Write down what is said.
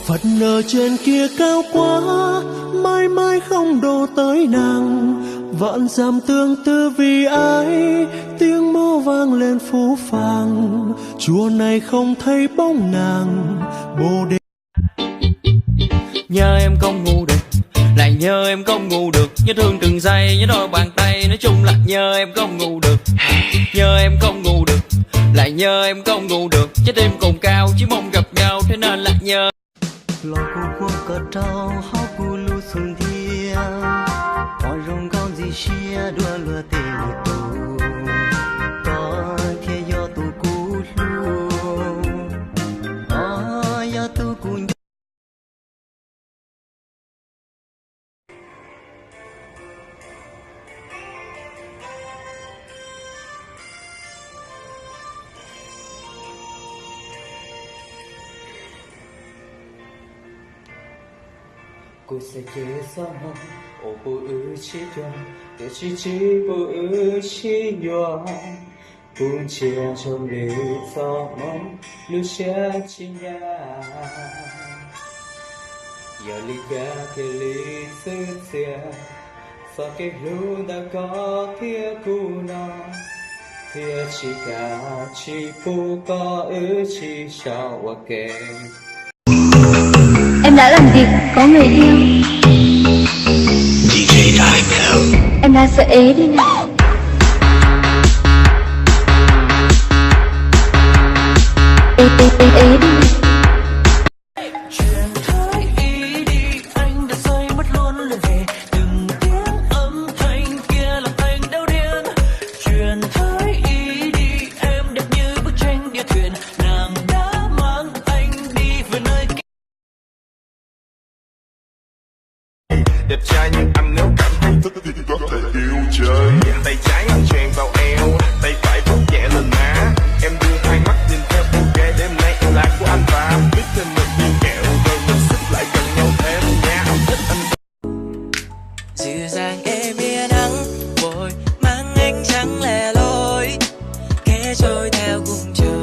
Phật ở trên kia cao quá, mãi mãi không đổ tới nàng. Vạn dặm tương tư vì ai, tiếng mõ vang lên phũ phàng. Chùa này không thấy bóng nàng, Bồ Đề. Nhớ em không ngủ được, lại nhớ em không ngủ được. Nhớ thương từng giây, nhớ đôi bàn tay. Nói chung là nhớ em không ngủ được. Nhớ em không ngủ được, lại nhớ em không ngủ được. Trái tim cùng cao, chỉ mong gặp nhau, thế nên là nhớ. Lo cô qua cờ trao, háo cô lưu xuân thiên. Hoa rồng cao gì xia, đua lùa tê tù. Có thiên do tù cú lưu. Do tù cú. Cô sẽ kể gió ô bố ư chi đoan để chi bố ư chi nhòa buồn chia trong lưu gió mong lưu chia chi nhà giờ ly ca kia ly sư xia sao cái lưu đã có kia cũ nó kia chi cả chi bố có ư chi sao và kể. Em đã làm gì có người yêu? Em đang sợ ế đi nào. Ế đi nào. Chuyện thôi ý đi, anh đã rơi mất luôn lời về. Từng tiếng âm thanh kia làm anh đau điên. Chuyện thôi ý đi, em đẹp như bức tranh địa thuyền. Nàng đã mang anh đi về nơi kia. Đẹp trai nhưng anh nếu cảm thấy thích thì có thể yêu chơi. Tay trái anh chèn vào eo, tay phải vuốt nhẹ lên má. Em đưa hai mắt nhìn theo cô gái đêm nay em là của anh và biết thêm một viên kẹo rồi mình xích lại gần nhau thêm nha. Anh thích anh. Dịu dàng em yên nắng bồi mang ánh trắng lẻ loi kẻ trôi theo cùng trời.